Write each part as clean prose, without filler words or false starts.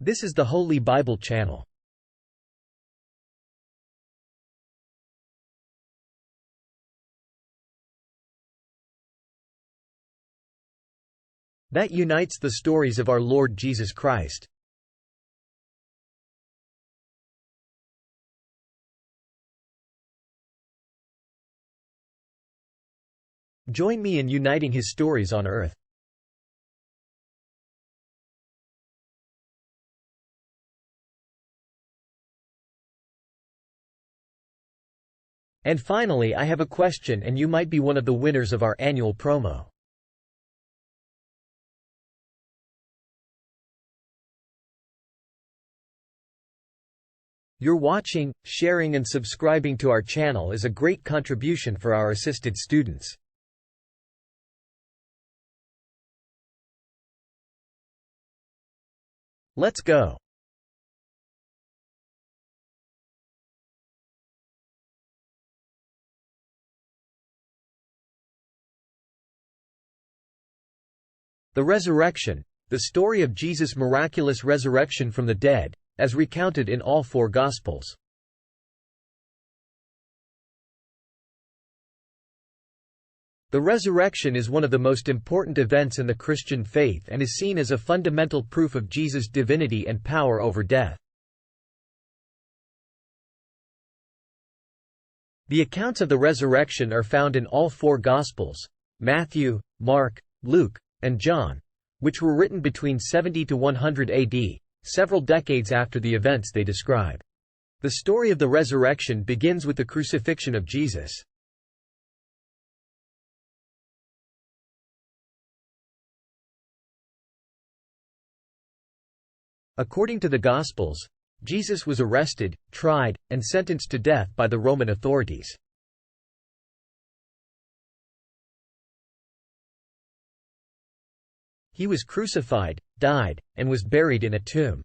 This is the Holy Bible Channel. That unites the stories of our Lord Jesus Christ. Join me in uniting his stories on earth. And finally, I have a question, and you might be one of the winners of our annual promo. Your watching, sharing and subscribing to our channel is a great contribution for our assisted students. Let's go. The resurrection, the story of Jesus' miraculous resurrection from the dead, as recounted in all four Gospels. The resurrection is one of the most important events in the Christian faith and is seen as a fundamental proof of Jesus' divinity and power over death. The accounts of the resurrection are found in all four Gospels: Matthew, Mark, Luke, and John, which were written between 70 to 100 AD, several decades after the events they describe. The story of the resurrection begins with the crucifixion of Jesus. According to the Gospels, Jesus was arrested, tried, and sentenced to death by the Roman authorities. He was crucified, died, and was buried in a tomb.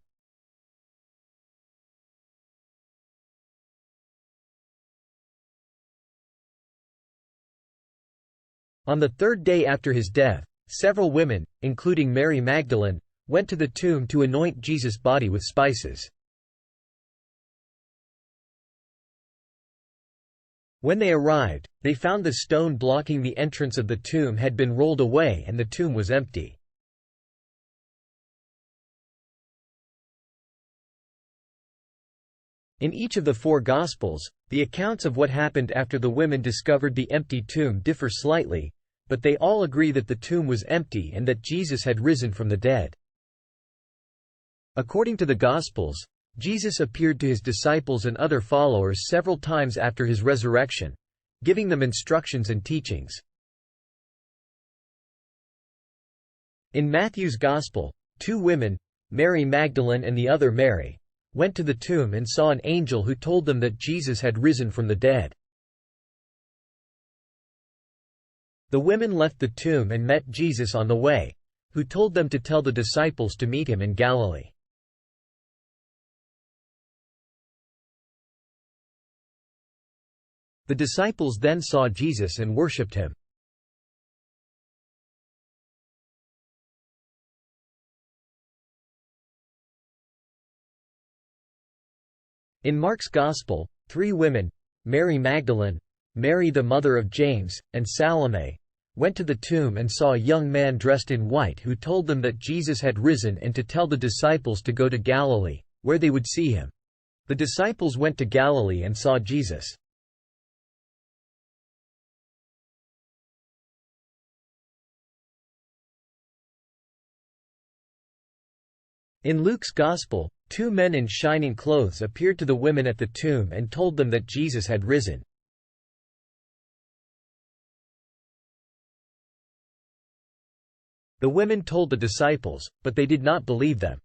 On the third day after his death, several women, including Mary Magdalene, went to the tomb to anoint Jesus' body with spices. When they arrived, they found the stone blocking the entrance of the tomb had been rolled away and the tomb was empty. In each of the four Gospels, the accounts of what happened after the women discovered the empty tomb differ slightly, but they all agree that the tomb was empty and that Jesus had risen from the dead. According to the Gospels, Jesus appeared to his disciples and other followers several times after his resurrection, giving them instructions and teachings. In Matthew's Gospel, two women, Mary Magdalene and the other Mary, went to the tomb and saw an angel who told them that Jesus had risen from the dead. The women left the tomb and met Jesus on the way, who told them to tell the disciples to meet him in Galilee. The disciples then saw Jesus and worshipped him. In Mark's Gospel, three women, Mary Magdalene, Mary the mother of James, and Salome, went to the tomb and saw a young man dressed in white who told them that Jesus had risen and to tell the disciples to go to Galilee, where they would see him. The disciples went to Galilee and saw Jesus. In Luke's Gospel, two men in shining clothes appeared to the women at the tomb and told them that Jesus had risen. The women told the disciples, but they did not believe them.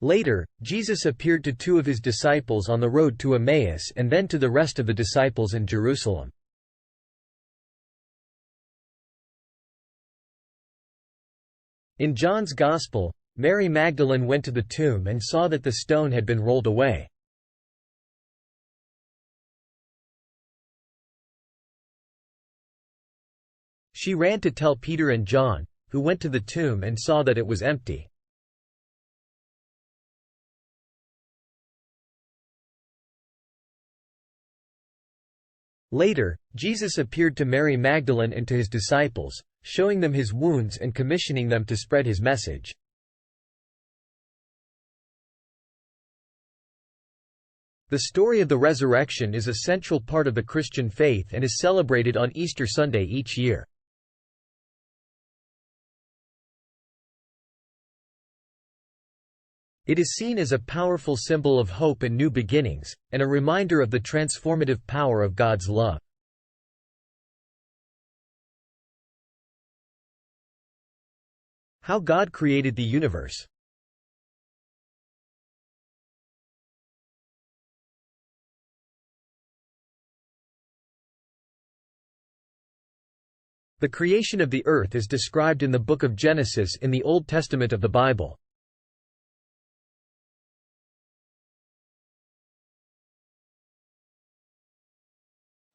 Later, Jesus appeared to two of his disciples on the road to Emmaus and then to the rest of the disciples in Jerusalem. In John's Gospel, Mary Magdalene went to the tomb and saw that the stone had been rolled away. She ran to tell Peter and John, who went to the tomb and saw that it was empty. Later, Jesus appeared to Mary Magdalene and to his disciples, showing them his wounds and commissioning them to spread his message. The story of the resurrection is a central part of the Christian faith and is celebrated on Easter Sunday each year. It is seen as a powerful symbol of hope and new beginnings, and a reminder of the transformative power of God's love. How God created the universe. The creation of the earth is described in the book of Genesis in the Old Testament of the Bible.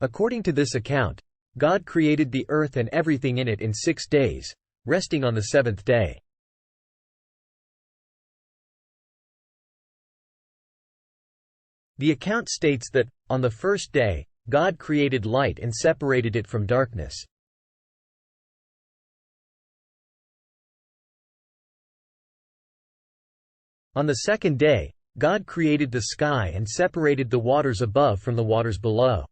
According to this account, God created the earth and everything in it in 6 days, resting on the seventh day. The account states that, on the first day, God created light and separated it from darkness. On the second day, God created the sky and separated the waters above from the waters below.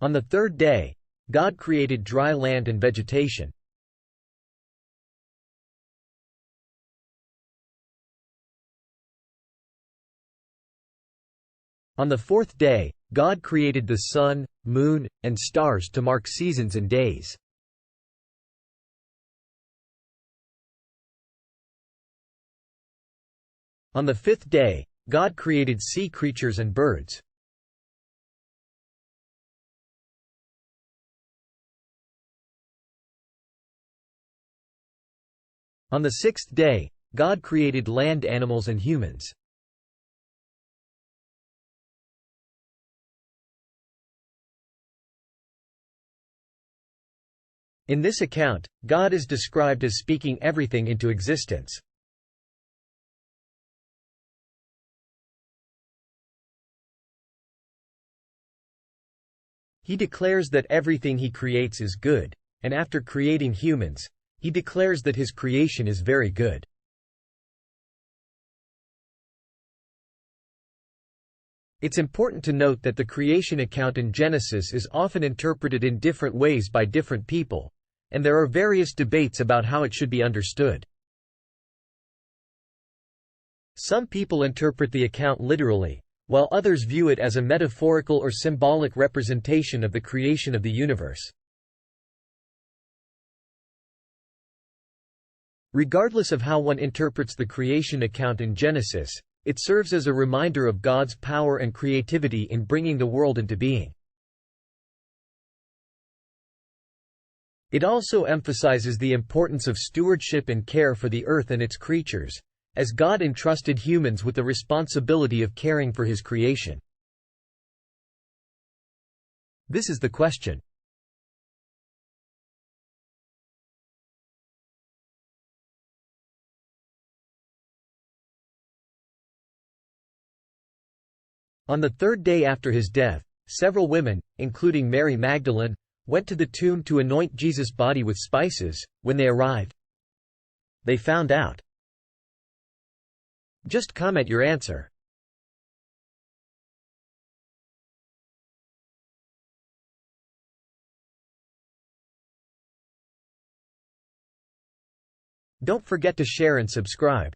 On the third day, God created dry land and vegetation. On the fourth day, God created the sun, moon, and stars to mark seasons and days. On the fifth day, God created sea creatures and birds. On the sixth day, God created land animals and humans. In this account, God is described as speaking everything into existence. He declares that everything he creates is good, and after creating humans, he declares that his creation is very good. It's important to note that the creation account in Genesis is often interpreted in different ways by different people, and there are various debates about how it should be understood. Some people interpret the account literally, while others view it as a metaphorical or symbolic representation of the creation of the universe. Regardless of how one interprets the creation account in Genesis, it serves as a reminder of God's power and creativity in bringing the world into being. It also emphasizes the importance of stewardship and care for the earth and its creatures, as God entrusted humans with the responsibility of caring for his creation. This is the question. On the third day after his death, several women, including Mary Magdalene, went to the tomb to anoint Jesus' body with spices. When they arrived, they found out. Just comment your answer. Don't forget to share and subscribe.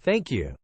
Thank you.